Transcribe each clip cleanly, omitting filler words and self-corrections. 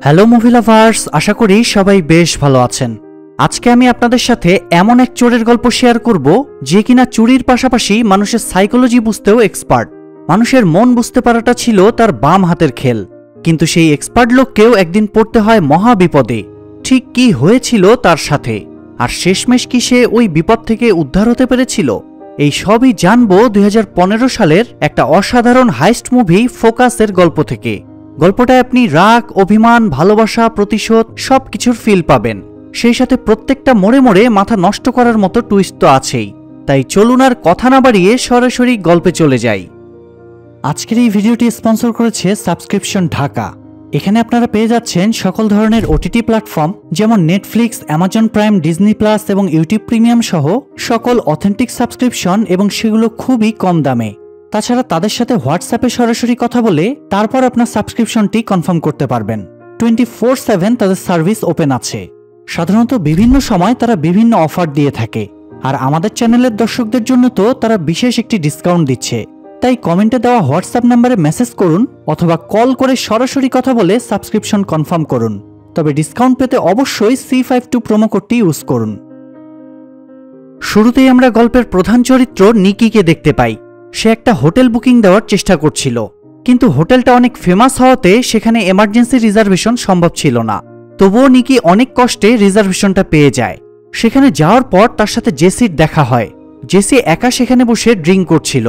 Hello movie lovers, আশা করি সবাই বেশ ভালো আছেন। আজকে আমি আপনাদের সাথে এমন এক চোরের গল্প শেয়ার করব যে কিনা চুরির পাশাপাশি মানুষের সাইকোলজি বুঝতেও এক্সপার্ট। মানুষের মন বুঝতে পারাটা ছিল তার বাম হাতের খেল, কিন্তু সেই এক্সপার্ট লোককেও একদিন পড়তে হয় মহা বিপদে। ঠিক কি হয়েছিল তার সাথে, আর শেষমেশ কি সে ওই বিপদ থেকে উদ্ধার হতে পেরেছিল, এই সবই জানবো 2015 সালের একটা অসাধারণ হাইস্ট মুভি ফোকাসের গল্প থেকে। গল্পটায় আপনি রাগ, অভিমান, ভালোবাসা, প্রতিশোধ সবকিছুর ফিল পাবেন। সেই সাথে প্রত্যেকটা মোড়ে মোড়ে মাথা নষ্ট করার মতো টুইস্ট তো আছেই। তাই চলুন আর কথা না বাড়িয়ে সরাসরি গল্পে চলে যাই। আজকের এই ভিডিওটি স্পন্সর করেছে সাবস্ক্রিপশন ঢাকা। এখানে আপনারা পেয়ে যাচ্ছেন সকল ধরনের ওটিটি প্ল্যাটফর্ম যেমন Netflix, Amazon prime, Disney plus এবং ইউটিউব প্রিমিয়াম সহ সকল অথেন্টিক সাবস্ক্রিপশন, এবং সেগুলো খুবই কম দামে। তাছাড়া তাদের সাথে হোয়াটসঅ্যাপে সরাসরি কথা বলে তারপর আপনার সাবস্ক্রিপশনটি কনফার্ম করতে পারবেন। 24/7 তাদের সার্ভিস ওপেন আছে। সাধারণত বিভিন্ন সময় তারা বিভিন্ন অফার দিয়ে থাকে, আর আমাদের চ্যানেলের দর্শকদের জন্য তো তারা বিশেষ একটি ডিসকাউন্ট দিচ্ছে। তাই কমেন্টে দেওয়া হোয়াটসঅ্যাপ নাম্বারে মেসেজ করুন অথবা কল করে সরাসরি কথা বলে সাবস্ক্রিপশন কনফার্ম করুন। তবে ডিসকাউন্ট পেতে অবশ্যই C52 প্রোমো কোডটি ইউজ করুন। শুরুতেই আমরা গল্পের প্রধান চরিত্র নিকিকে দেখতে পাই। সে একটা হোটেল বুকিং দেওয়ার চেষ্টা করছিল, কিন্তু হোটেলটা অনেক ফেমাস হওয়াতে সেখানে এমার্জেন্সি রিজার্ভেশন সম্ভব ছিল না। তবুও নিকি অনেক কষ্টে রিজার্ভেশনটা পেয়ে যায়। সেখানে যাওয়ার পর তার সাথে জেসির দেখা হয়। জেসি একা সেখানে বসে ড্রিঙ্ক করছিল।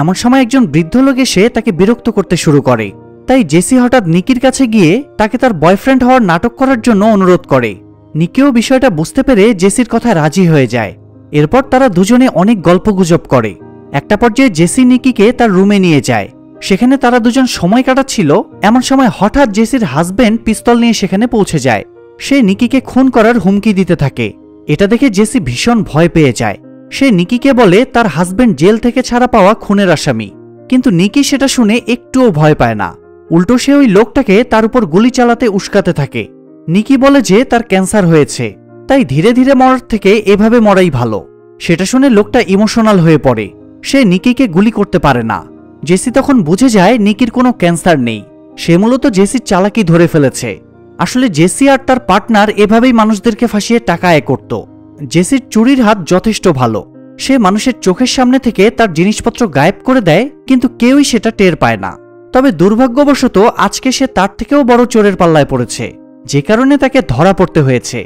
এমন সময় একজন বৃদ্ধ লোক এসে তাকে বিরক্ত করতে শুরু করে। তাই জেসি হঠাৎ নিকির কাছে গিয়ে তাকে তার বয়ফ্রেন্ড হওয়ার নাটক করার জন্য অনুরোধ করে। নিকিও বিষয়টা বুঝতে পেরে জেসির কথা রাজি হয়ে যায়। এরপর তারা দুজনে অনেক গল্পগুজব করে। একটা পর্যায়ে জেসি নিকিকে তার রুমে নিয়ে যায়। সেখানে তারা দুজন সময় কাটাচ্ছিল। এমন সময় হঠাৎ জেসির হাজবেন্ড পিস্তল নিয়ে সেখানে পৌঁছে যায়। সে নিকিকে খুন করার হুমকি দিতে থাকে। এটা দেখে জেসি ভীষণ ভয় পেয়ে যায়। সে নিকিকে বলে তার হাজবেন্ড জেল থেকে ছাড়া পাওয়া খুনের আসামি, কিন্তু নিকি সেটা শুনে একটুও ভয় পায় না। উল্টো সে ওই লোকটাকে তার উপর গুলি চালাতে উস্কাতে থাকে। নিকি বলে যে তার ক্যান্সার হয়েছে, তাই ধীরে ধীরে মরার থেকে এভাবে মরাই ভালো। সেটা শুনে লোকটা ইমোশনাল হয়ে পড়ে। সে নিকিকে গুলি করতে পারে না। জেসি তখন বুঝে যায় নিকির কোনো ক্যান্সার নেই। সে মূলত জেসির চালাকি ধরে ফেলেছে। আসলে জেসি আর তার পার্টনার এভাবেই মানুষদেরকে ফাঁসিয়ে টাকা আয় করত। জেসির চুরির হাত যথেষ্ট ভালো। সে মানুষের চোখের সামনে থেকে তার জিনিসপত্র গায়েব করে দেয়, কিন্তু কেউই সেটা টের পায় না। তবে দুর্ভাগ্যবশত আজকে সে তার থেকেও বড় চোরের পাল্লায় পড়েছে, যে কারণে তাকে ধরা পড়তে হয়েছে।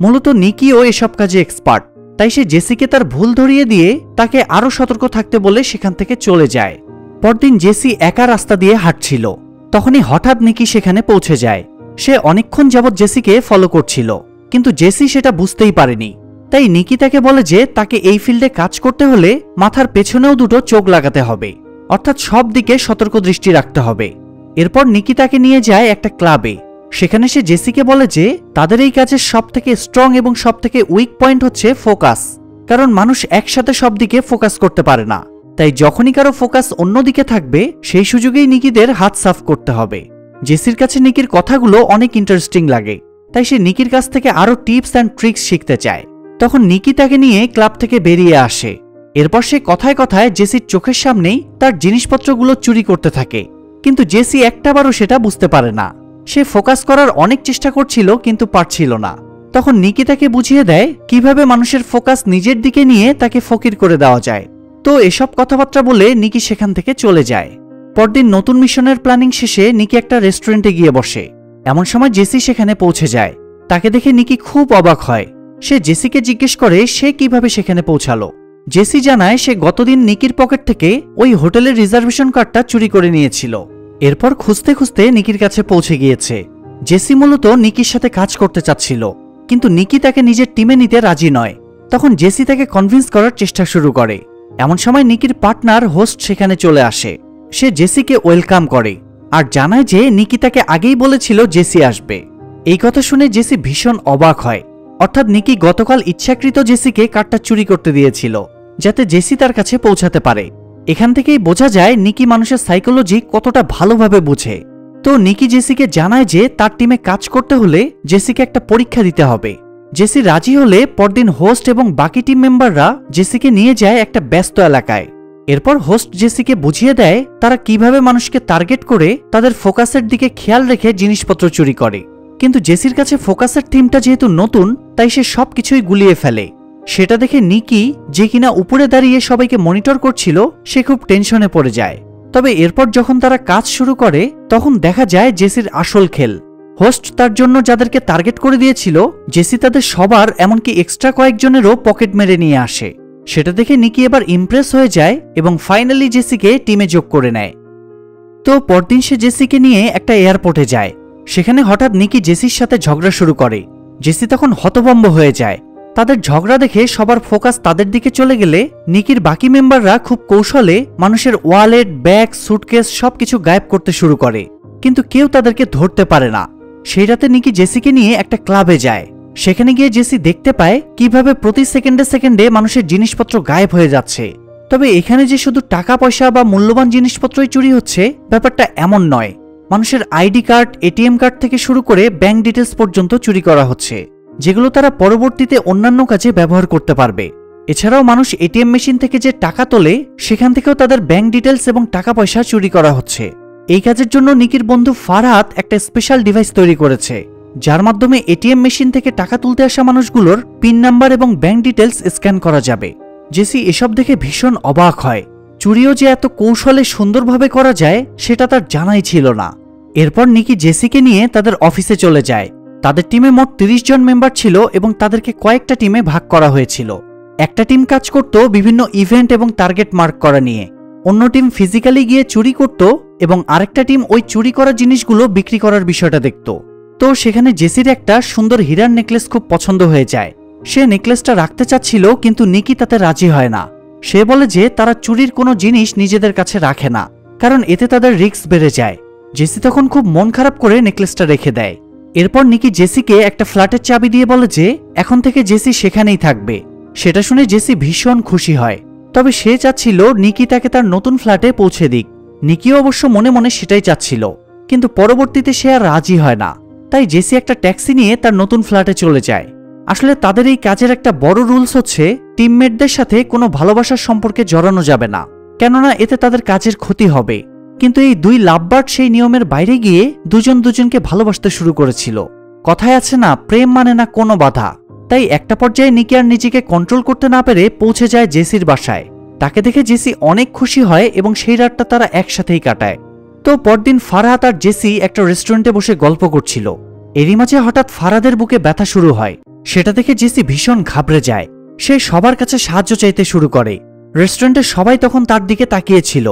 মূলত নিকিও এসব কাজে এক্সপার্ট, তাই সে জেসিকে তার ভুল ধরিয়ে দিয়ে তাকে আরো সতর্ক থাকতে বলে সেখান থেকে চলে যায়। পরদিন জেসি একা রাস্তা দিয়ে হাঁটছিল। তখনই হঠাৎ নিকি সেখানে পৌঁছে যায়। সে অনেকক্ষণ যাবৎ জেসিকে ফলো করছিল, কিন্তু জেসি সেটা বুঝতেই পারেনি। তাই নিকি তাকে বলে যে তাকে এই ফিল্ডে কাজ করতে হলে মাথার পেছনেও দুটো চোখ লাগাতে হবে, অর্থাৎ সব দিকে সতর্ক দৃষ্টি রাখতে হবে। এরপর নিকি তাকে নিয়ে যায় একটা ক্লাবে। সেখানে সে জেসিকে বলে যে তাদের এই কাজের সবথেকে স্ট্রং এবং সবথেকে উইক পয়েন্ট হচ্ছে ফোকাস, কারণ মানুষ একসাথে সব দিকে ফোকাস করতে পারে না। তাই যখনই কারো ফোকাস অন্যদিকে থাকবে সেই সুযোগেই নিকিদের হাত সাফ করতে হবে। জেসির কাছে নিকির কথাগুলো অনেক ইন্টারেস্টিং লাগে, তাই সে নিকির কাছ থেকে আরো টিপস অ্যান্ড ট্রিক্স শিখতে চায়। তখন নিকি তাকে নিয়ে ক্লাব থেকে বেরিয়ে আসে। এরপর সে কথায় কথায় জেসির চোখের সামনেই তার জিনিসপত্রগুলো চুরি করতে থাকে, কিন্তু জেসি একটাবারও সেটা বুঝতে পারে না। সে ফোকাস করার অনেক চেষ্টা করছিল, কিন্তু পারছিল না। তখন নিকি তাকে বুঝিয়ে দেয় কিভাবে মানুষের ফোকাস নিজের দিকে নিয়ে তাকে ফকির করে দেওয়া যায়। তো এসব কথাবার্তা বলে নিকি সেখান থেকে চলে যায়। পরদিন নতুন মিশনের প্ল্যানিং শেষে নিকি একটা রেস্টুরেন্টে গিয়ে বসে। এমন সময় জেসি সেখানে পৌঁছে যায়। তাকে দেখে নিকি খুব অবাক হয়। সে জেসিকে জিজ্ঞেস করে সে কিভাবে সেখানে পৌঁছালো। জেসি জানায় সে গতদিন নিকির পকেট থেকে ওই হোটেলের রিজার্ভেশন কার্ডটা চুরি করে নিয়েছিল। এরপর খুঁজতে খুঁজতে নিকির কাছে পৌঁছে গিয়েছে। জেসি মূলত নিকির সাথে কাজ করতে চাচ্ছিল, কিন্তু নিকি তাকে নিজের টিমে নিতে রাজি নয়। তখন জেসি তাকে কনভিন্স করার চেষ্টা শুরু করে। এমন সময় নিকির পার্টনার হোস্ট সেখানে চলে আসে। সে জেসিকে ওয়েলকাম করে আর জানায় যে নিকি তাকে আগেই বলেছিল জেসি আসবে। এই কথা শুনে জেসি ভীষণ অবাক হয়। অর্থাৎ নিকি গতকাল ইচ্ছাকৃত জেসিকে কার্ডটা চুরি করতে দিয়েছিল, যাতে জেসি তার কাছে পৌঁছাতে পারে। এখান থেকেই বোঝা যায় নিকি মানুষের সাইকোলজি কতটা ভালোভাবে বুঝে। তো নিকি জেসিকে জানায় যে তার টিমে কাজ করতে হলে জেসিকে একটা পরীক্ষা দিতে হবে। জেসি রাজি হলে পরদিন হোস্ট এবং বাকি টিম মেম্বাররা জেসিকে নিয়ে যায় একটা ব্যস্ত এলাকায়। এরপর হোস্ট জেসিকে বুঝিয়ে দেয় তারা কিভাবে মানুষকে টার্গেট করে তাদের ফোকাসের দিকে খেয়াল রেখে জিনিসপত্র চুরি করে। কিন্তু জেসির কাছে ফোকাসের থিমটা যেহেতু নতুন, তাই সে সবকিছুই গুলিয়ে ফেলে। সেটা দেখে নিকি, যে কিনা উপরে দাঁড়িয়ে সবাইকে মনিটর করছিল, সে খুব টেনশনে পড়ে যায়। তবে এরপর যখন তারা কাজ শুরু করে, তখন দেখা যায় জেসির আসল খেল। হোস্ট তার জন্য যাদেরকে টার্গেট করে দিয়েছিল, জেসি তাদের সবার এমনকি এক্সট্রা কয়েকজনেরও পকেট মেরে নিয়ে আসে। সেটা দেখে নিকি এবার ইমপ্রেস হয়ে যায় এবং ফাইনালি জেসিকে টিমে যোগ করে নেয়। তো পরদিন সে জেসিকে নিয়ে একটা এয়ারপোর্টে যায়। সেখানে হঠাৎ নিকি জেসির সাথে ঝগড়া শুরু করে। জেসি তখন হতভম্ব হয়ে যায়। তাদের ঝগড়া দেখে সবার ফোকাস তাদের দিকে চলে গেলে নিকির বাকি মেম্বাররা খুব কৌশলে মানুষের ওয়ালেট, ব্যাগ, সুটকেস সবকিছু গায়েব করতে শুরু করে, কিন্তু কেউ তাদেরকে ধরতে পারে না। সেই রাতে নিকি জেসিকে নিয়ে একটা ক্লাবে যায়। সেখানে গিয়ে জেসি দেখতে পায় কিভাবে প্রতি সেকেন্ডে সেকেন্ডে মানুষের জিনিসপত্র গায়েব হয়ে যাচ্ছে। তবে এখানে যে শুধু টাকা পয়সা বা মূল্যবান জিনিসপত্রই চুরি হচ্ছে, ব্যাপারটা এমন নয়। মানুষের আইডি কার্ড, এটিএম কার্ড থেকে শুরু করে ব্যাংক ডিটেলস পর্যন্ত চুরি করা হচ্ছে, যেগুলো তারা পরবর্তীতে অন্যান্য কাজে ব্যবহার করতে পারবে। এছাড়াও মানুষ এটিএম মেশিন থেকে যে টাকা তোলে, সেখান থেকেও তাদের ব্যাংক ডিটেলস এবং টাকা পয়সা চুরি করা হচ্ছে। এই কাজের জন্য নিকির বন্ধু ফারহাদ একটা স্পেশাল ডিভাইস তৈরি করেছে, যার মাধ্যমে এটিএম মেশিন থেকে টাকা তুলতে আসা মানুষগুলোর পিন নাম্বার এবং ব্যাংক ডিটেলস স্ক্যান করা যাবে। জেসি এসব দেখে ভীষণ অবাক হয়। চুরিও যে এত কৌশলে সুন্দরভাবে করা যায়, সেটা তার জানাই ছিল না। এরপর নিকি জেসিকে নিয়ে তাদের অফিসে চলে যায়। তাদের টিমে মোট 30 জন মেম্বার ছিল এবং তাদেরকে কয়েকটা টিমে ভাগ করা হয়েছিল। একটা টিম কাজ করত বিভিন্ন ইভেন্ট এবং টার্গেট মার্ক করা নিয়ে, অন্য টিম ফিজিক্যালি গিয়ে চুরি করত এবং আরেকটা টিম ওই চুরি করা জিনিসগুলো বিক্রি করার বিষয়টা দেখত। তো সেখানে জেসির একটা সুন্দর হীরার নেকলেস খুব পছন্দ হয়ে যায়। সে নেকলেসটা রাখতে চাচ্ছিল, কিন্তু নিকি তাতে রাজি হয় না। সে বলে যে তারা চুরির কোনো জিনিস নিজেদের কাছে রাখে না, কারণ এতে তাদের রিস্ক বেড়ে যায়। জেসি তখন খুব মন খারাপ করে নেকলেসটা রেখে দেয়। এরপর নিকি জেসিকে একটা ফ্ল্যাটের চাবি দিয়ে বলে যে এখন থেকে জেসি সেখানেই থাকবে। সেটা শুনে জেসি ভীষণ খুশি হয়। তবে সে চাচ্ছিল নিকি তাকে তার নতুন ফ্ল্যাটে পৌঁছে দিক। নিকিও অবশ্য মনে মনে সেটাই চাচ্ছিল, কিন্তু পরবর্তীতে সে আর রাজি হয় না। তাই জেসি একটা ট্যাক্সি নিয়ে তার নতুন ফ্ল্যাটে চলে যায়। আসলে তাদের এই কাজের একটা বড় রুলস হচ্ছে, টিমমেটদের সাথে কোনো ভালোবাসার সম্পর্কে জড়ানো যাবে না, কেননা এতে তাদের কাজের ক্ষতি হবে। কিন্তু এই দুই লাভবার্ড সেই নিয়মের বাইরে গিয়ে দুজন দুজনকে ভালোবাসতে শুরু করেছিল। কথায় আছে না, প্রেম মানে না কোনো বাধা। তাই একটা পর্যায়ে নিকি আর নিজেকে কন্ট্রোল করতে না পেরে পৌঁছে যায় জেসির বাসায়। তাকে দেখে জেসি অনেক খুশি হয় এবং সেই রাতটা তারা একসাথেই কাটায়। তো পরদিন ফারহাদ আর জেসি একটা রেস্টুরেন্টে বসে গল্প করছিল। এরই মাঝে হঠাৎ ফারহাদের বুকে ব্যথা শুরু হয়। সেটা দেখে জেসি ভীষণ ঘাবড়ে যায়। সে সবার কাছে সাহায্য চাইতে শুরু করে। রেস্টুরেন্টের সবাই তখন তার দিকে তাকিয়েছিল।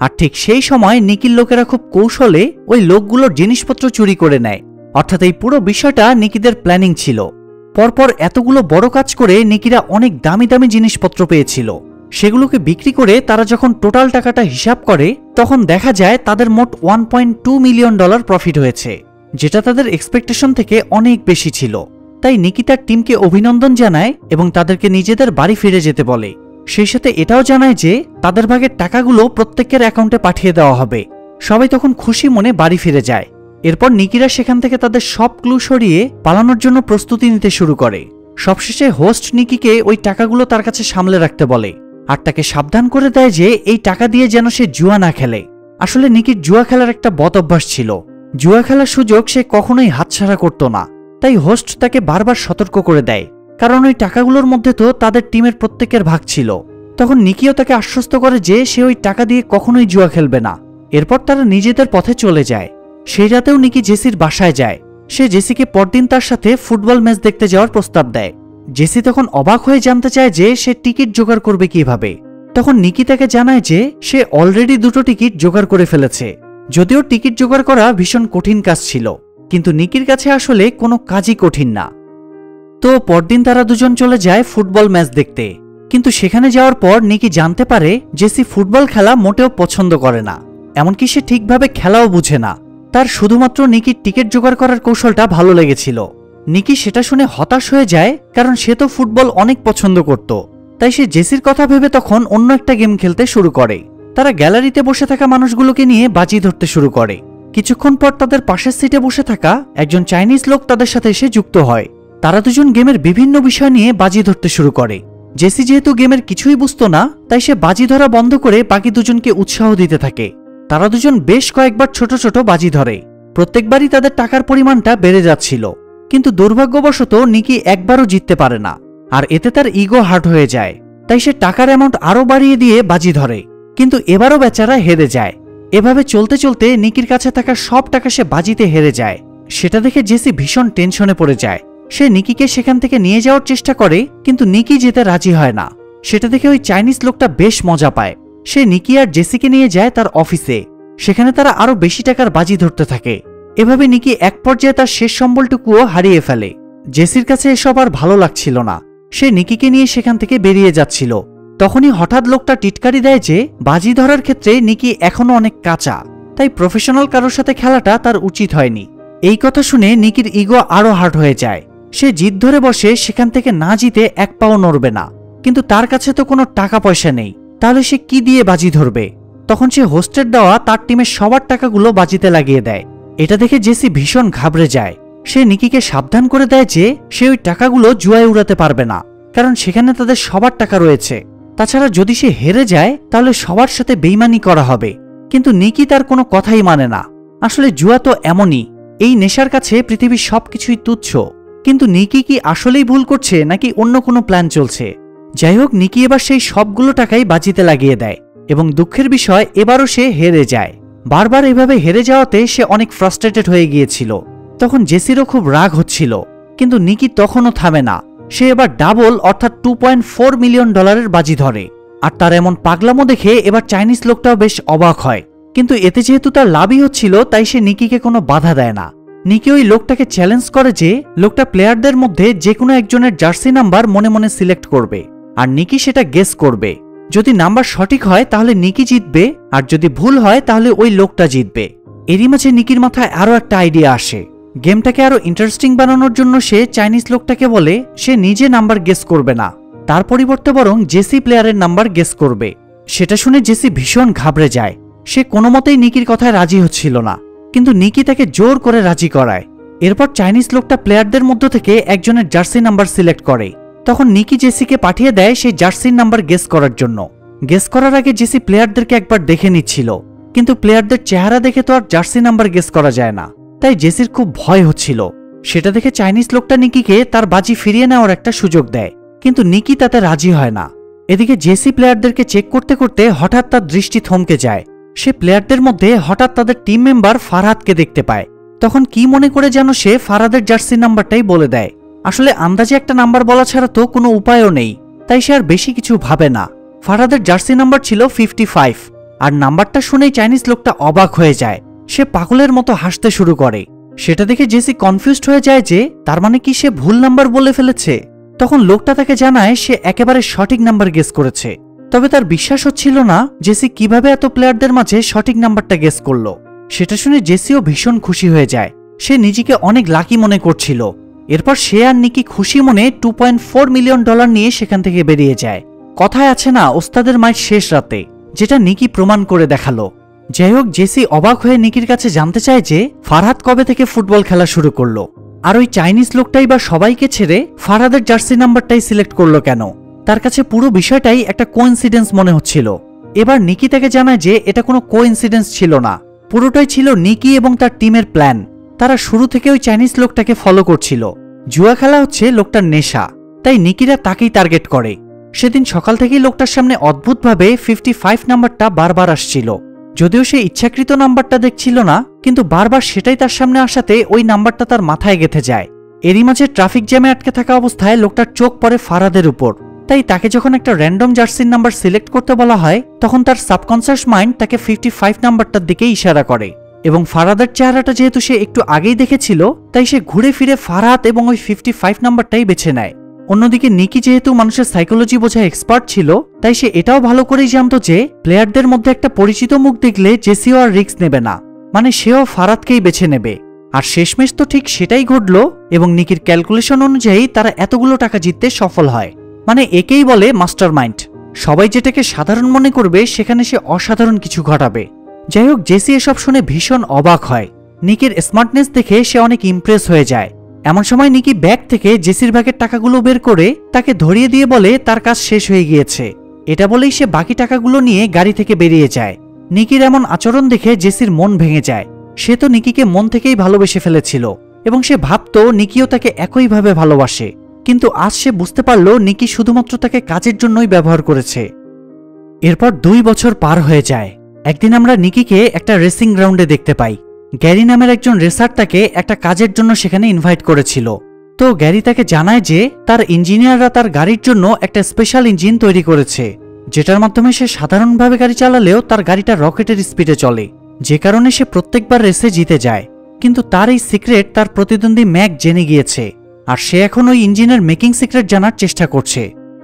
আর ঠিক সেই সময় নিকির লোকেরা খুব কৌশলে ওই লোকগুলোর জিনিসপত্র চুরি করে নেয়। অর্থাৎ এই পুরো বিষয়টা নিকিদের প্ল্যানিং ছিল। পরপর এতগুলো বড় কাজ করে নিকিরা অনেক দামি দামি জিনিসপত্র পেয়েছিল। সেগুলোকে বিক্রি করে তারা যখন টোটাল টাকাটা হিসাব করে, তখন দেখা যায় তাদের মোট $1.2 মিলিয়ন প্রফিট হয়েছে, যেটা তাদের এক্সপেকটেশন থেকে অনেক বেশি ছিল। তাই নিকি তার টিমকে অভিনন্দন জানায় এবং তাদেরকে নিজেদের বাড়ি ফিরে যেতে বলে। সেই সাথে এটাও জানায় যে তাদের ভাগের টাকাগুলো প্রত্যেকের অ্যাকাউন্টে পাঠিয়ে দেওয়া হবে। সবাই তখন খুশি মনে বাড়ি ফিরে যায়। এরপর নিকিরা সেখান থেকে তাদের সব ক্লু সরিয়ে পালানোর জন্য প্রস্তুতি নিতে শুরু করে। সবশেষে হোস্ট নিকিকে ওই টাকাগুলো তার কাছে সামলে রাখতে বলে আর তাকে সাবধান করে দেয় যে এই টাকা দিয়ে যেন সে জুয়া না খেলে। আসলে নিকির জুয়া খেলার একটা বদ অভ্যাস ছিল। জুয়া খেলার সুযোগ সে কখনোই হাতছাড়া করত না। তাই হোস্ট তাকে বারবার সতর্ক করে দেয়, কারণ ওই টাকাগুলোর মধ্যে তো তাদের টিমের প্রত্যেকের ভাগ ছিল। তখন নিকিও তাকে আশ্বস্ত করে যে সে ওই টাকা দিয়ে কখনোই জুয়া খেলবে না। এরপর তারা নিজেদের পথে চলে যায়। সেই রাতেও নিকি জেসির বাসায় যায়। সে জেসিকে পরদিন তার সাথে ফুটবল ম্যাচ দেখতে যাওয়ার প্রস্তাব দেয়। জেসি তখন অবাক হয়ে জানতে চায় যে সে টিকিট জোগাড় করবে কিভাবে। তখন নিকি তাকে জানায় যে সে অলরেডি 2টো টিকিট জোগাড় করে ফেলেছে। যদিও টিকিট জোগাড় করা ভীষণ কঠিন কাজ ছিল, কিন্তু নিকির কাছে আসলে কোনো কাজই কঠিন না। তো পরদিন তারা দুজন চলে যায় ফুটবল ম্যাচ দেখতে। কিন্তু সেখানে যাওয়ার পর নিকি জানতে পারে জেসি ফুটবল খেলা মোটেও পছন্দ করে না, এমনকি সে ঠিকভাবে খেলাও বুঝে না। তার শুধুমাত্র নিকির টিকিট জোগাড় করার কৌশলটা ভালো লেগেছিল। নিকি সেটা শুনে হতাশ হয়ে যায়, কারণ সে তো ফুটবল অনেক পছন্দ করত। তাই সে জেসির কথা ভেবে তখন অন্য একটা গেম খেলতে শুরু করে। তারা গ্যালারিতে বসে থাকা মানুষগুলোকে নিয়ে বাজি ধরতে শুরু করে। কিছুক্ষণ পর তাদের পাশের সিটে বসে থাকা একজন চাইনিজ লোক তাদের সাথে এসে যুক্ত হয়। তারা দুজন গেমের বিভিন্ন বিষয় নিয়ে বাজি ধরতে শুরু করে। জেসি যেহেতু গেমের কিছুই বুঝতো না, তাই সে বাজি ধরা বন্ধ করে বাকি দুজনকে উৎসাহ দিতে থাকে। তারা দুজন বেশ কয়েকবার ছোট ছোট বাজি ধরে। প্রত্যেকবারই তাদের টাকার পরিমাণটা বেড়ে যাচ্ছিল, কিন্তু দুর্ভাগ্যবশত নিকি একবারও জিততে পারে না, আর এতে তার ইগো হার্ট হয়ে যায়। তাই সে টাকার অ্যামাউন্ট আরও বাড়িয়ে দিয়ে বাজি ধরে, কিন্তু এবারও বেচারা হেরে যায়। এভাবে চলতে চলতে নিকির কাছে থাকা সব টাকা সে বাজিতে হেরে যায়। সেটা দেখে জেসি ভীষণ টেনশনে পড়ে যায়। সে নিকিকে সেখান থেকে নিয়ে যাওয়ার চেষ্টা করে, কিন্তু নিকি যেতে রাজি হয় না। সেটা দেখে ওই চাইনিজ লোকটা বেশ মজা পায়। সে নিকি আর জেসিকে নিয়ে যায় তার অফিসে। সেখানে তারা আরো বেশি টাকার বাজি ধরতে থাকে। এভাবে নিকি এক পর্যায়ে তার শেষ সম্বলটুকুও হারিয়ে ফেলে। জেসির কাছে এসব আর ভালো লাগছিল না। সে নিকিকে নিয়ে সেখান থেকে বেরিয়ে যাচ্ছিল। তখনই হঠাৎ লোকটা টিটকারি দেয় যে বাজি ধরার ক্ষেত্রে নিকি এখনো অনেক কাঁচা, তাই প্রফেশনাল কারোর সাথে খেলাটা তার উচিত হয়নি। এই কথা শুনে নিকির ইগো আরো হার্ট হয়ে যায়। সে জিদ ধরে বসে সেখান থেকে না জিতে এক পাও নড়বে না। কিন্তু তার কাছে তো কোনো টাকা পয়সা নেই, তাহলে সে কি দিয়ে বাজি ধরবে? তখন সে হোস্টের দেওয়া তার টিমের সবার টাকাগুলো বাজিতে লাগিয়ে দেয়। এটা দেখে জেসি ভীষণ ঘাবড়ে যায়। সে নিকিকে সাবধান করে দেয় যে সে ওই টাকাগুলো জুয়ায় উড়াতে পারবে না, কারণ সেখানে তাদের সবার টাকা রয়েছে। তাছাড়া যদি সে হেরে যায় তাহলে সবার সাথে বেইমানি করা হবে। কিন্তু নিকি তার কোনো কথাই মানে না। আসলে জুয়া তো এমনই, এই নেশার কাছে পৃথিবীর সবকিছুই তুচ্ছ। কিন্তু নিকি কি আসলেই ভুল করছে নাকি অন্য কোনো প্ল্যান চলছে? যাই হোক, নিকি এবার সেই সবগুলো টাকাই বাজিতে লাগিয়ে দেয় এবং দুঃখের বিষয় এবারও সে হেরে যায়। বারবার এভাবে হেরে যাওয়াতে সে অনেক ফ্রাস্ট্রেটেড হয়ে গিয়েছিল। তখন জেসিরও খুব রাগ হচ্ছিল, কিন্তু নিকি তখনও থামে না। সে এবার ডাবল অর্থাৎ $2.4 মিলিয়ন বাজি ধরে। আর তার এমন পাগলামো দেখে এবার চাইনিজ লোকটাও বেশ অবাক হয়। কিন্তু এতে যেহেতু তার লাভই হচ্ছিল তাই সে নিকিকে কোনো বাধা দেয় না। নিকি ওই লোকটাকে চ্যালেঞ্জ করে যে লোকটা প্লেয়ারদের মধ্যে যে কোনো একজনের জার্সি নাম্বার মনে মনে সিলেক্ট করবে, আর নিকি সেটা গেস করবে। যদি নাম্বার সঠিক হয় তাহলে নিকি জিতবে, আর যদি ভুল হয় তাহলে ওই লোকটা জিতবে। এরই মাঝে নিকির মাথায় আরও একটা আইডিয়া আসে। গেমটাকে আরো ইন্টারেস্টিং বানানোর জন্য সে চাইনিজ লোকটাকে বলে সে নিজে নাম্বার গেস করবে না, তার পরিবর্তে বরং জেসি প্লেয়ারের নাম্বার গেস করবে। সেটা শুনে জেসি ভীষণ ঘাবড়ে যায়। সে কোনো মতেই নিকির কথায় রাজি হচ্ছিল না, কিন্তু নিকি তাকে জোর করে রাজি করায়। এরপর চাইনিজ লোকটা প্লেয়ারদের মধ্য থেকে একজনের জার্সি নাম্বার সিলেক্ট করে। তখন নিকি জেসিকে পাঠিয়ে দেয় সেই জার্সির নাম্বার গেস করার জন্য। গেস করার আগে জেসি প্লেয়ারদেরকে একবার দেখে নিচ্ছিল, কিন্তু প্লেয়ারদের চেহারা দেখে তো আর জার্সি নাম্বার গেস করা যায় না। তাই জেসির খুব ভয় হচ্ছিল। সেটা দেখে চাইনিজ লোকটা নিকিকে তার বাজি ফিরিয়ে নেওয়ার একটা সুযোগ দেয়, কিন্তু নিকি তাতে রাজি হয় না। এদিকে জেসি প্লেয়ারদেরকে চেক করতে করতে হঠাৎ তার দৃষ্টি থমকে যায়। সে প্লেয়ারদের মধ্যে হঠাৎ তাদের টিম মেম্বার ফারহাদকে দেখতে পায়। তখন কি মনে করে যেন সে ফারহাদের জার্সি নাম্বারটাই বলে দেয়। আসলে আন্দাজে একটা নাম্বার বলা ছাড়া তো কোনো উপায়ও নেই, তাই সে আর বেশি কিছু ভাবে না। ফারহাদের জার্সি নাম্বার ছিল 55, আর নাম্বারটা শুনেই চাইনিজ লোকটা অবাক হয়ে যায়। সে পাগলের মতো হাসতে শুরু করে। সেটা দেখে জেসি কনফিউজড হয়ে যায় যে তার মানে কি সে ভুল নাম্বার বলে ফেলেছে। তখন লোকটা তাকে জানায় সে একেবারে সঠিক নাম্বার গেস করেছে। তবে তার বিশ্বাস হচ্ছিল না জেসি কিভাবে এত প্লেয়ারদের মাঝে সঠিক নাম্বারটা গেস করলো। সেটা শুনে জেসিও ভীষণ খুশি হয়ে যায়। সে নিজেকে অনেক লাকি মনে করছিল। এরপর সে আর নিকি খুশি মনে $2.4 মিলিয়ন নিয়ে সেখান থেকে বেরিয়ে যায়। কথায় আছে না, ওস্তাদের মায়ের শেষ রাতে, যেটা নিকি প্রমাণ করে দেখালো। যাই হোক, জেসি অবাক হয়ে নিকির কাছে জানতে চায় যে ফারহাদ কবে থেকে ফুটবল খেলা শুরু করলো, আর ওই চাইনিজ লোকটাই বা সবাইকে ছেড়ে ফারহাদের জার্সি নাম্বারটাই সিলেক্ট করলো কেন। তার কাছে পুরো বিষয়টাই একটা কোইন্সিডেন্স মনে হচ্ছিল। এবার নিকি তাকে জানায় যে এটা কোনো কোইন্সিডেন্স ছিল না, পুরোটাই ছিল নিকি এবং তার টিমের প্ল্যান। তারা শুরু থেকে ওই চাইনিজ লোকটাকে ফলো করছিল। জুয়া খেলা হচ্ছে লোকটার নেশা, তাই নিকিরা তাকেই টার্গেট করে। সেদিন সকাল থেকেই লোকটার সামনে অদ্ভুতভাবে 55 নাম্বারটা বারবার আসছিল। যদিও সে ইচ্ছাকৃত নাম্বারটা দেখছিল না, কিন্তু বারবার সেটাই তার সামনে আসাতে ওই নাম্বারটা তার মাথায় গেঁথে যায়। এরই মাঝে ট্রাফিক জ্যামে আটকে থাকা অবস্থায় লোকটার চোখ পড়ে ফারহাদের উপর। তাই তাকে যখন একটা র্যান্ডম জার্সির নাম্বার সিলেক্ট করতে বলা হয়, তখন তার সাবকনসিয়াস মাইন্ড তাকে 55 নাম্বারটার দিকে ইশারা করে। এবং ফারহাদের চেহারাটা যেহেতু সে একটু আগেই দেখেছিল, তাই সে ঘুরে ফিরে ফারহাদ এবং ওই 55 নাম্বারটাই বেছে নেয়। অন্যদিকে নিকি যেহেতু মানুষের সাইকোলজি বোঝায় এক্সপার্ট ছিল, তাই সে এটাও ভালো করেই জানতো যে প্লেয়ারদের মধ্যে একটা পরিচিত মুখ দেখলে জেসিও আর রিস্ক নেবে না, মানে সেও ফারহাদকেই বেছে নেবে। আর শেষমেশ তো ঠিক সেটাই ঘটল, এবং নিকির ক্যালকুলেশন অনুযায়ী তারা এতগুলো টাকা জিততে সফল হয়। মানে একেই বলে মাস্টার মাইন্ড। সবাই যেটাকে সাধারণ মনে করবে সেখানে সে অসাধারণ কিছু ঘটাবে। যাই হোক, জেসি এসব শুনে ভীষণ অবাক হয়। নিকির স্মার্টনেস দেখে সে অনেক ইমপ্রেস হয়ে যায়। এমন সময় নিকি ব্যাগ থেকে জেসির ভাগের টাকাগুলো বের করে তাকে ধরিয়ে দিয়ে বলে তার কাজ শেষ হয়ে গিয়েছে। এটা বলেই সে বাকি টাকাগুলো নিয়ে গাড়ি থেকে বেরিয়ে যায়। নিকির এমন আচরণ দেখে জেসির মন ভেঙে যায়। সে তো নিকিকে মন থেকেই ভালোবেসে ফেলেছিল এবং সে ভাবতো নিকিও তাকে একইভাবে ভালোবাসে, কিন্তু আজ সে বুঝতে পারল নিকি শুধুমাত্র তাকে কাজের জন্যই ব্যবহার করেছে। এরপর 2 বছর পার হয়ে যায়। একদিন আমরা নিকিকে একটা রেসিং গ্রাউন্ডে দেখতে পাই। গ্যারি নামের একজন রেসার তাকে একটা কাজের জন্য সেখানে ইনভাইট করেছিল। তো গ্যারি তাকে জানায় যে তার ইঞ্জিনিয়াররা তার গাড়ির জন্য একটা স্পেশাল ইঞ্জিন তৈরি করেছে, যেটার মাধ্যমে সে সাধারণভাবে গাড়ি চালালেও তার গাড়িটা রকেটের স্পিডে চলে, যে কারণে সে প্রত্যেকবার রেসে জিতে যায়। কিন্তু তার এই সিক্রেট তার প্রতিদ্বন্দ্বী ম্যাক জেনে গিয়েছে, আর সে এখন ওই ইঞ্জিনের মেকিং সিক্রেট জানার চেষ্টা করছে।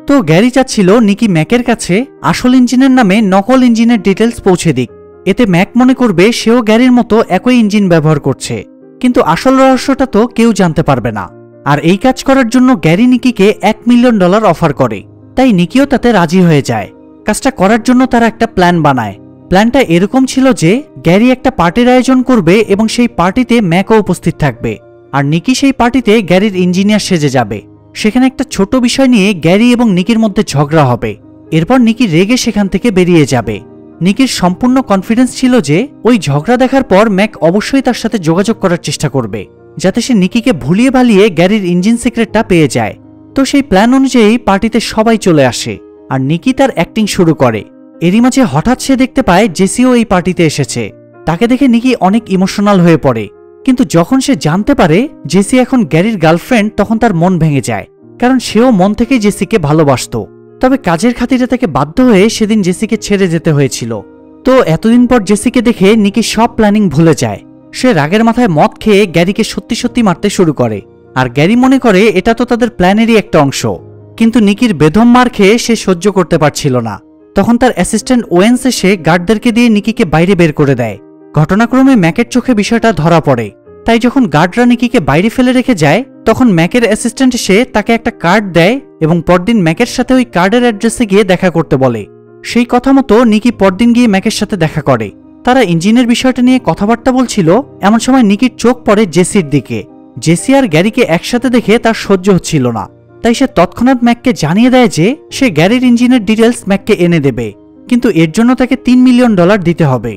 তো গ্যারি চাচ্ছিল নিকি ম্যাকের কাছে আসল ইঞ্জিনের নামে নকল ইঞ্জিনের ডিটেলস পৌঁছে দিক, এতে ম্যাক মনে করবে সেও গ্যারির মতো একই ইঞ্জিন ব্যবহার করছে। কিন্তু আসল রহস্যটা তো কেউ জানতে পারবে না। আর এই কাজ করার জন্য গ্যারি নিকিকে $1 মিলিয়ন অফার করে, তাই নিকিও তাতে রাজি হয়ে যায়। কাজটা করার জন্য তারা একটা প্ল্যান বানায়। প্ল্যানটা এরকম ছিল যে গ্যারি একটা পার্টির আয়োজন করবে এবং সেই পার্টিতে ম্যাকও উপস্থিত থাকবে, আর নিকি সেই পার্টিতে গ্যারির ইঞ্জিনিয়ার সেজে যাবে। সেখানে একটা ছোট বিষয় নিয়ে গ্যারি এবং নিকির মধ্যে ঝগড়া হবে। এরপর নিকি রেগে সেখান থেকে বেরিয়ে যাবে। নিকির সম্পূর্ণ কনফিডেন্স ছিল যে ওই ঝগড়া দেখার পর ম্যাক অবশ্যই তার সাথে যোগাযোগ করার চেষ্টা করবে, যাতে সে নিকিকে ভুলিয়ে ভালিয়ে গ্যারির ইঞ্জিন সিক্রেটটা পেয়ে যায়। তো সেই প্ল্যান অনুযায়ী পার্টিতে সবাই চলে আসে, আর নিকি তার অ্যাক্টিং শুরু করে। এরই মাঝে হঠাৎ সে দেখতে পায় জেসিও এই পার্টিতে এসেছে। তাকে দেখে নিকি অনেক ইমোশনাল হয়ে পড়ে, কিন্তু যখন সে জানতে পারে জেসি এখন গ্যারির গার্লফ্রেন্ড, তখন তার মন ভেঙে যায়, কারণ সেও মন থেকে জেসিকে ভালোবাসত। তবে কাজের খাতিরে তাকে বাধ্য হয়ে সেদিন জেসিকে ছেড়ে যেতে হয়েছিল। তো এতদিন পর জেসিকে দেখে নিকি সব প্ল্যানিং ভুলে যায়। সে রাগের মাথায় মদ খেয়ে গ্যারিকে সত্যি সত্যি মারতে শুরু করে, আর গ্যারি মনে করে এটা তো তাদের প্ল্যানেরই একটা অংশ। কিন্তু নিকির বেদম মার খেয়ে সে সহ্য করতে পারছিল না। তখন তার অ্যাসিস্ট্যান্ট ওয়েন্স এসে গার্ডদেরকে দিয়ে নিকিকে বাইরে বের করে দেয়। ঘটনাক্রমে ম্যাকের চোখে বিষয়টা ধরা পড়ে, তাই যখন গার্ডরা নিকিকে বাইরে ফেলে রেখে যায়, তখন ম্যাকের অ্যাসিস্ট্যান্ট এসে তাকে একটা কার্ড দেয় এবং পরদিন ম্যাকের সাথে ওই কার্ডের অ্যাড্রেসে গিয়ে দেখা করতে বলে। সেই কথা মতো নিকি পরদিন গিয়ে ম্যাকের সাথে দেখা করে। তারা ইঞ্জিনের বিষয়টা নিয়ে কথাবার্তা বলছিল, এমন সময় নিকির চোখ পড়ে জেসির দিকে। জেসি আর গ্যারিকে একসাথে দেখে তার সহ্য হচ্ছিল না, তাই সে তৎক্ষণাৎ ম্যাককে জানিয়ে দেয় যে সে গ্যারির ইঞ্জিনের ডিটেলস ম্যাককে এনে দেবে, কিন্তু এর জন্য তাকে $3 মিলিয়ন দিতে হবে।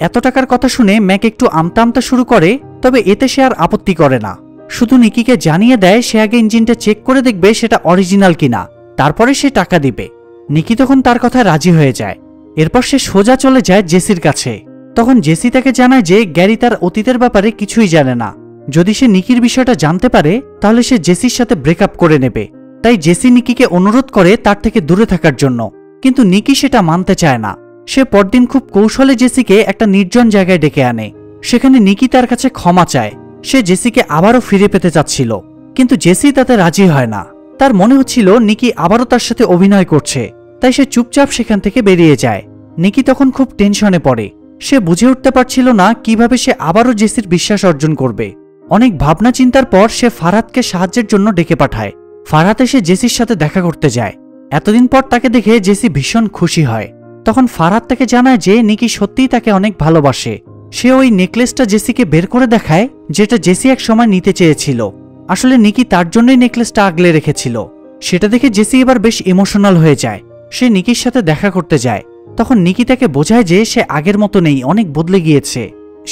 এত টাকার কথা শুনে ম্যাক একটু আমতা আমতা শুরু করে, তবে এতে সে আর আপত্তি করে না। শুধু নিকিকে জানিয়ে দেয় সে আগে ইঞ্জিনটা চেক করে দেখবে সেটা অরিজিনাল কিনা, তারপরে সে টাকা দিবে। নিকি তখন তার কথায় রাজি হয়ে যায়। এরপর সে সোজা চলে যায় জেসির কাছে। তখন জেসি তাকে জানায় যে গ্যারি তার অতীতের ব্যাপারে কিছুই জানে না। যদি সে নিকির বিষয়টা জানতে পারে তাহলে সে জেসির সাথে ব্রেকআপ করে নেবে। তাই জেসি নিকিকে অনুরোধ করে তার থেকে দূরে থাকার জন্য, কিন্তু নিকি সেটা মানতে চায় না। সে পরদিন খুব কৌশলে জেসিকে একটা নির্জন জায়গায় ডেকে আনে। সেখানে নিকি তার কাছে ক্ষমা চায়। সে জেসিকে আবারও ফিরে পেতে চাচ্ছিল, কিন্তু জেসি তাতে রাজি হয় না। তার মনে হচ্ছিল নিকি আবারও তার সাথে অভিনয় করছে, তাই সে চুপচাপ সেখান থেকে বেরিয়ে যায়। নিকি তখন খুব টেনশনে পড়ে। সে বুঝে উঠতে পারছিল না কিভাবে সে আবারও জেসির বিশ্বাস অর্জন করবে। অনেক ভাবনা চিন্তার পর সে ফারহাদকে সাহায্যের জন্য ডেকে পাঠায়। ফারহাদ এসে জেসির সাথে দেখা করতে যায়। এতদিন পর তাকে দেখে জেসি ভীষণ খুশি হয়। তখন ফারহাদ তাকে জানায় যে নিকি সত্যিই তাকে অনেক ভালোবাসে। সে ওই নেকলেসটা জেসিকে বের করে দেখায়, যেটা জেসি এক সময় নিতে চেয়েছিল। আসলে নিকি তার জন্যই নেকলেসটা আগলে রেখেছিল। সেটা দেখে জেসি এবার বেশ ইমোশনাল হয়ে যায়। সে নিকির সাথে দেখা করতে যায়। তখন নিকি তাকে বোঝায় যে সে আগের মতো নেই, অনেক বদলে গিয়েছে।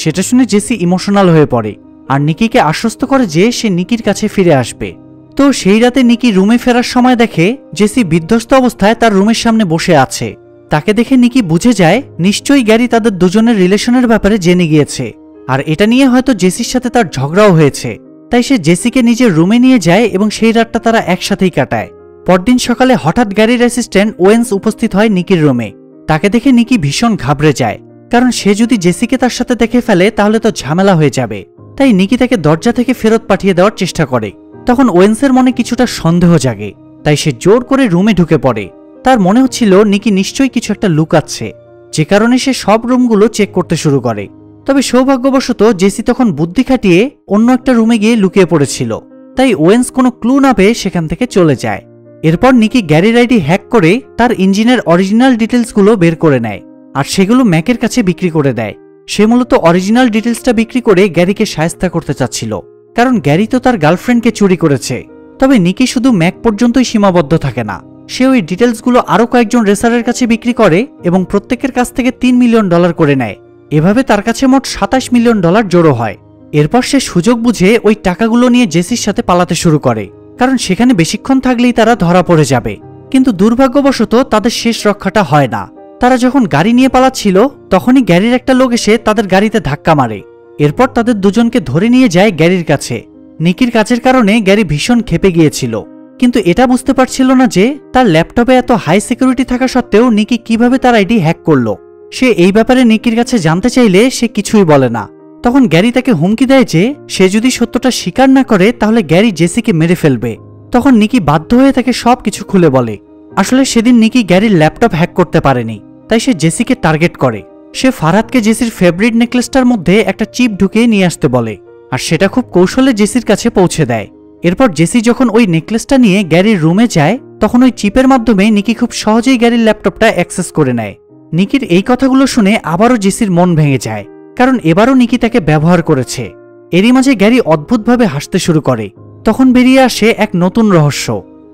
সেটা শুনে জেসি ইমোশনাল হয়ে পড়ে আর নিকিকে আশ্বস্ত করে যে সে নিকির কাছে ফিরে আসবে। তো সেই রাতে নিকি রুমে ফেরার সময় দেখে জেসি বিধ্বস্ত অবস্থায় তার রুমের সামনে বসে আছে। তাকে দেখে নিকি বুঝে যায় নিশ্চয়ই গ্যারি তাদের দুজনের রিলেশনের ব্যাপারে জেনে গিয়েছে, আর এটা নিয়ে হয়তো জেসির সাথে তার ঝগড়াও হয়েছে। তাই সে জেসিকে নিজের রুমে নিয়ে যায় এবং সেই রাতটা তারা একসাথেই কাটায়। পরদিন সকালে হঠাৎ গ্যারির অ্যাসিস্ট্যান্ট ওয়েন্স উপস্থিত হয় নিকির রুমে। তাকে দেখে নিকি ভীষণ ঘাবড়ে যায়, কারণ সে যদি জেসিকে তার সাথে দেখে ফেলে তাহলে তো ঝামেলা হয়ে যাবে। তাই নিকি তাকে দরজা থেকে ফেরত পাঠিয়ে দেওয়ার চেষ্টা করে। তখন ওয়েন্সের মনে কিছুটা সন্দেহ জাগে, তাই সে জোর করে রুমে ঢুকে পড়ে। তার মনে হচ্ছিল নিকি নিশ্চয়ই কিছু একটা লুকাচ্ছে, যে কারণে সে সব রুমগুলো চেক করতে শুরু করে। তবে সৌভাগ্যবশত জেসি তখন বুদ্ধি খাটিয়ে অন্য একটা রুমে গিয়ে লুকিয়ে পড়েছিল, তাই ওয়েন্স কোনো ক্লু না পেয়ে সেখান থেকে চলে যায়। এরপর নিকি গ্যারির আইডি হ্যাক করে তার ইঞ্জিনের অরিজিনাল ডিটেলসগুলো বের করে নেয়, আর সেগুলো ম্যাকের কাছে বিক্রি করে দেয়। সে মূলত অরিজিনাল ডিটেলসটা বিক্রি করে গ্যারিকে শায়েস্তা করতে চাচ্ছিল, কারণ গ্যারি তো তার গার্লফ্রেন্ডকে চুরি করেছে। তবে নিকি শুধু ম্যাক পর্যন্তই সীমাবদ্ধ থাকে না। সে ওই ডিটেলসগুলো আরও কয়েকজন রেসারের কাছে বিক্রি করে এবং প্রত্যেকের কাছ থেকে $3 মিলিয়ন করে নেয়। এভাবে তার কাছে মোট $27 মিলিয়ন জড়ো হয়। এরপর সে সুযোগ বুঝে ওই টাকাগুলো নিয়ে জেসির সাথে পালাতে শুরু করে, কারণ সেখানে বেশিক্ষণ থাকলেই তারা ধরা পড়ে যাবে। কিন্তু দুর্ভাগ্যবশত তাদের শেষ রক্ষাটা হয় না। তারা যখন গাড়ি নিয়ে পালাচ্ছিল তখনই গ্যারির একটা লোক এসে তাদের গাড়িতে ধাক্কা মারে। এরপর তাদের দুজনকে ধরে নিয়ে যায় গ্যারির কাছে। নিকির কাজের কারণে গ্যারি ভীষণ ক্ষেপে গিয়েছিল, কিন্তু এটা বুঝতে পারছিল না যে তার ল্যাপটপে এত হাই সিকিউরিটি থাকা সত্ত্বেও নিকি কিভাবে তার আইডি হ্যাক করলো। সে এই ব্যাপারে নিকির কাছে জানতে চাইলে সে কিছুই বলে না। তখন গ্যারি তাকে হুমকি দেয় যে সে যদি সত্যটা স্বীকার না করে তাহলে গ্যারি জেসিকে মেরে ফেলবে। তখন নিকি বাধ্য হয়ে তাকে সবকিছু খুলে বলে। আসলে সেদিন নিকি গ্যারির ল্যাপটপ হ্যাক করতে পারেনি, তাই সে জেসিকে টার্গেট করে। সে ফারহাদকে জেসির ফেভারিট নেকলেসটার মধ্যে একটা চিপ ঢুকিয়ে নিয়ে আসতে বলে, আর সেটা খুব কৌশলে জেসির কাছে পৌঁছে দেয়। এরপর জেসি যখন ওই নেকলেসটা নিয়ে গ্যারির রুমে যায় তখন ওই চিপের মাধ্যমে নিকি খুব সহজেই গ্যারির ল্যাপটপটা অ্যাক্সেস করে নেয়। নিকির এই কথাগুলো শুনে আবারও জেসির মন ভেঙে যায়, কারণ এবারও নিকি তাকে ব্যবহার করেছে। এরই মাঝে গ্যারি অদ্ভুতভাবে হাসতে শুরু করে। তখন বেরিয়ে আসে এক নতুন রহস্য।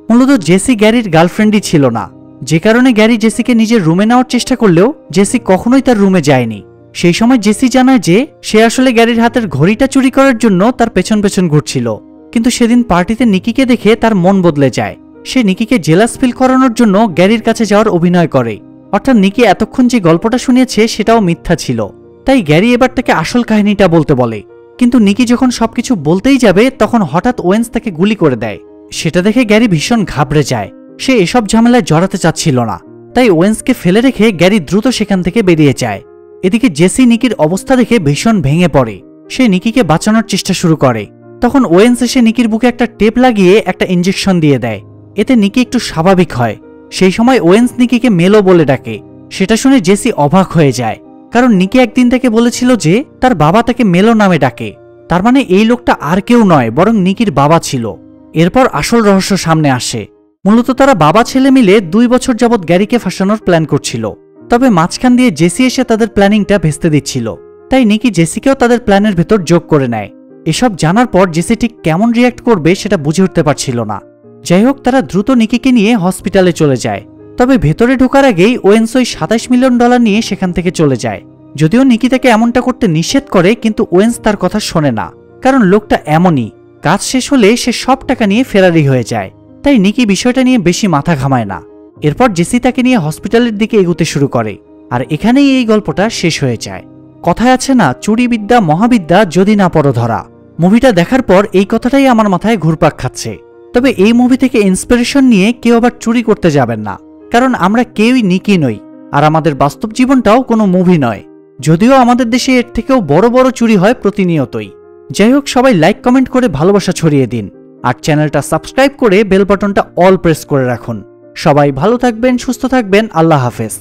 মূলত জেসি গ্যারির গার্লফ্রেন্ডই ছিল না, যে কারণে গ্যারি জেসিকে নিজের রুমে নেওয়ার চেষ্টা করলেও জেসি কখনোই তার রুমে যায়নি। সেই সময় জেসি জানায় যে সে আসলে গ্যারির হাতের ঘড়িটা চুরি করার জন্য তার পেছন পেছন ঘুরছিল। কিন্তু সেদিন পার্টিতে নিকিকে দেখে তার মন বদলে যায়। সে নিকিকে জেলাস ফিল করানোর জন্য গ্যারির কাছে যাওয়ার অভিনয় করে। অর্থাৎ নিকি এতক্ষণ যে গল্পটা শুনিয়েছে সেটাও মিথ্যা ছিল। তাই গ্যারি এবার তাকে আসল কাহিনীটা বলতে বলে। কিন্তু নিকি যখন সবকিছু বলতেই যাবে তখন হঠাৎ ওয়েন্স তাকে গুলি করে দেয়। সেটা দেখে গ্যারি ভীষণ ঘাবড়ে যায়। সে এসব ঝামেলায় জড়াতে চাচ্ছিল না, তাই ওয়েন্সকে ফেলে রেখে গ্যারি দ্রুত সেখান থেকে বেরিয়ে যায়। এদিকে জেসি নিকির অবস্থা দেখে ভীষণ ভেঙে পড়ে। সে নিকিকে বাঁচানোর চেষ্টা শুরু করে। তখন ওয়েন্স এসে নিকির বুকে একটা টেপ লাগিয়ে একটা ইঞ্জেকশন দিয়ে দেয়। এতে নিকি একটু স্বাভাবিক হয়। সেই সময় ওয়েন্স নিকিকে মেলো বলে ডাকে। সেটা শুনে জেসি অবাক হয়ে যায়, কারণ নিকি একদিন তাকে বলেছিল যে তার বাবা তাকে মেলো নামে ডাকে। তার মানে এই লোকটা আর কেউ নয়, বরং নিকির বাবা ছিল। এরপর আসল রহস্য সামনে আসে। মূলত তারা বাবা ছেলে মিলে 2 বছর যাবৎ গ্যারিকে ফাঁসানোর প্ল্যান করছিল। তবে মাঝখান দিয়ে জেসি এসে তাদের প্ল্যানিংটা ভেস্তে দিচ্ছিল, তাই নিকি জেসিকেও তাদের প্ল্যানের ভেতর যোগ করে নেয়। এসব জানার পর জেসি ঠিক কেমন রিয়্যাক্ট করবে সেটা বুঝে উঠতে পারছিল না। যাই হোক, তারা দ্রুত নিকিকে নিয়ে হসপিটালে চলে যায়। তবে ভেতরে ঢোকার আগেই ওয়েন্স ওই $27 মিলিয়ন নিয়ে সেখান থেকে চলে যায়। যদিও নিকি তাকে এমনটা করতে নিষেধ করে, কিন্তু ওয়েন্স তার কথা শোনে না, কারণ লোকটা এমনই। কাজ শেষ হলে সে সব টাকা নিয়ে ফেরারি হয়ে যায়। তাই নিকি বিষয়টা নিয়ে বেশি মাথা ঘামায় না। এরপর জেসি তাকে নিয়ে হসপিটালের দিকে এগুতে শুরু করে, আর এখানেই এই গল্পটা শেষ হয়ে যায়। কথায় আছে না, চুরি বিদ্যা মহাবিদ্যা যদি না পড়ো ধরা। মুভিটা দেখার পর এই কথাটাই আমার মাথায় ঘুরপাক খাচ্ছে। তবে এই মুভি থেকে ইন্সপিরেশন নিয়ে কেউ আবার চুরি করতে যাবেন না, কারণ আমরা কেউই নিকি নই, আর আমাদের বাস্তব জীবনটাও কোনো মুভি নয়। যদিও আমাদের দেশে এর থেকেও বড় বড় চুরি হয় প্রতিনিয়তই। যাই হোক, সবাই লাইক কমেন্ট করে ভালোবাসা ছড়িয়ে দিন, আর চ্যানেলটা সাবস্ক্রাইব করে বেল বাটনটা অল প্রেস করে রাখুন। সবাই ভালো থাকবেন, সুস্থ থাকবেন। আল্লাহ হাফেজ।